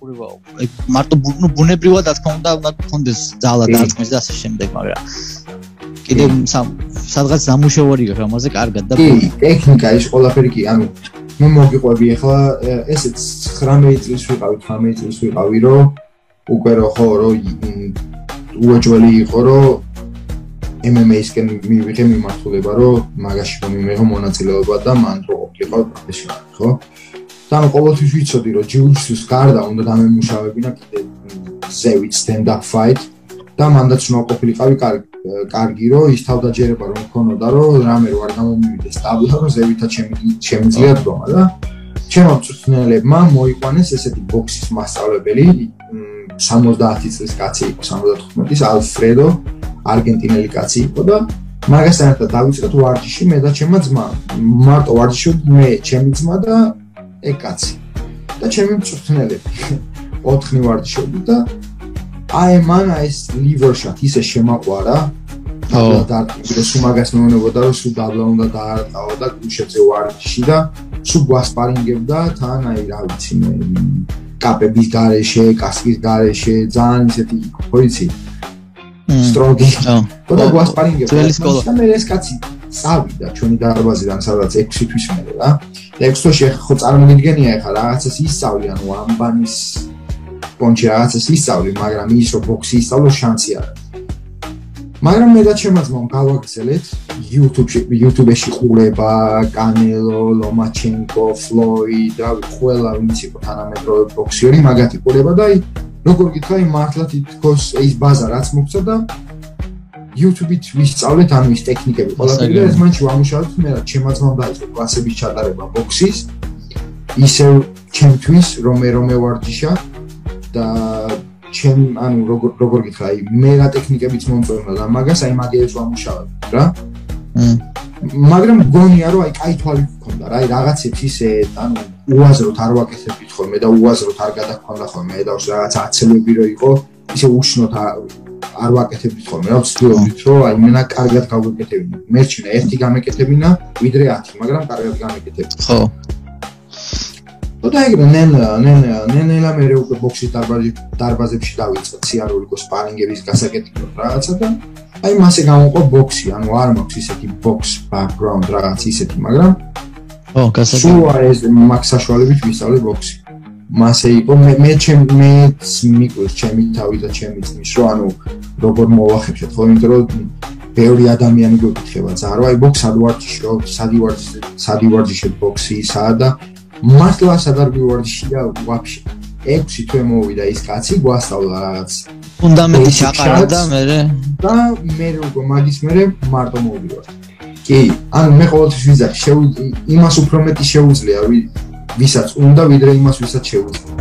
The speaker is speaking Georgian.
დახურება მარტო ბუნებრივად რა თქმა უნდა გქონდეს ძალა დარწმის და ასე შემდეგ, მაგრამ კიდევ სადღაც დამუშავარი აქვს ამაზე კარგად და ტექნიკა ის ყველაფერი კი, ანუ მე მოგიყვები ახლა ესეც 19 წლის ვიყავი, 18 წლის ვიყავი, რომ უკვე რომ უეჭველი იყო, რომ MMA-სკენ მივიღე მიმართულება, რომ მაგაში მომიმეღო მონაწილეობა და მან რო ყოფილიყო პროფესიონალი, ხო? და ყოველთვის ვიცოდი, რომ ჯიu-ჯიტსუს გარდა უნდა დამემუშავებინა კიდე ზევით stand-up fight და მანდაც უნდა ყოფილიყავი კარგი, რომ ის თავდაჯერება რომ მქონოდა, რომ რამე რო არ გამომივიდეს დაბლა, რომ ზევითაც შემიძლია დგომა და ჩემო მწვრთნელებმა მოიყვანეს ესეთი ბოქსის მასწავლებელი 70 წლის კაცი იყო, 75-ის ალფრედო არგენტინელი კაცი იყო და მაგასთან ერთად დავიწყეთ ვარჯიში მე და ჩემმა ძმა. მარტო ვარჯიში მე, ჩემი ძმა და ეგ კაცი. და ჩემი მწვრთნელები 4 ვარჯიშობდი და აი მან ეს liver shot ისე შემაყვარა. და სულ მაგას მეუბნებოდა რომ სულ დაბლა უნდა დაარტყაო და გუშებზე ვარჯიში და სულ გვასპარინგებდა თან აი რა ვიცი მე კაპების გარეშე, კასკის გარეშე, ძალიან ისეთი ხო იცი სტროგი. და გვასპარინგებდა. და მე ეს კაცი წავიდა ჩვენი დარბაზიდან სადაც 6 თვის მერე რა. 6 თვეში ხო წარმოგიდგენია ახლა რაღაცას ისწავლი, ანუ ამბანის პონჩი რაღაცას ისწავლი, მაგრამ ის რომ ბოქსი ისწავლო შანსი არ არის. მაგრამ მე და ჩემმა ძმამ გავაგრძელეთ YouTube-ში ყურება, კანელო, ლომაჩენკო, ფლოიდ, და ყველა ვინც იყო თანამედროვე ბოქსერი, მაგათი ყურება და აი როგორ გითხრა, მართლა თითქოს ის ბაზა რაც მოგცა და YouTube-ით ვისწავლეთ ანუ ის ტექნიკები ყველაფერი და ეს მაინც ვამუშავებთ მე რა ჩემმა ძმამ დაიწყო კლასების ჩატარება ბოქსის ისევ ჩემთვის რომ მე ვარჯიშა და ჩემ ანუ როგორ გითხრა აი მე რა ტექნიკებიც მომწონდა და მაგას აი მაგერებს ვამუშავებთ რა მაგრამ გონია რომ აი კაი თვალი გქონდა რა აი რაღაცებს ისე ანუ უაზროდ არ ვაკეთებდით ხოლმე და უაზროდ არ გადაგქონდა ხოლმე და რაღაც აცელები რო იყო ისე უშნოდ არ ვაკეთებდით ხოლმე რა ვცდილობდით რომ აი მენა კარგად გავაკეთებინა მერჩინა ერთი გამეკეთებინა ვიდრე 10 მაგრამ კარგად გამეკეთებდი ხო და ეგრე ნელა მე უკვე ბოქსის დარბაზებში დავიწყე სიარულიკო სპარინგების გასაკეთებლად რაღაცა და აი მასე გამოყო ბოქსი ანუ არ მაქვს ისეთი ბოქს ბაქგრაუნდ რაღაც ისეთი მაგრამ ო გასაკეთებლად სულ ეს მაგ საშუალებით ვისწავლე ბოქსი მასე იყო მე მიყვეს ჩემი თავი და ჩემი ძმის რომ ანუ როგორ მოვახერხეთ ხო იმიტომ რომ ბევრი ადამიანი გვეკითხება ზარო აი ბოქს სად ვარჯიშობ სადი ვარჯიშობ ბოქსი სად და მართლა სადარ ვარჯიში და ვაფშე 6 თვე მოვიდა ის კაცი გვასწავლა რაღაც ფუნდამენტი ჩაყარა და მე როგორ მაგის მე მარტო მოვიდივარ კი ანუ მე ყოველთვის ვიზახი იმას უფრო მეტი შეუძლია ვისაც უნდა ვიდრე იმას ვისაც შეუძლია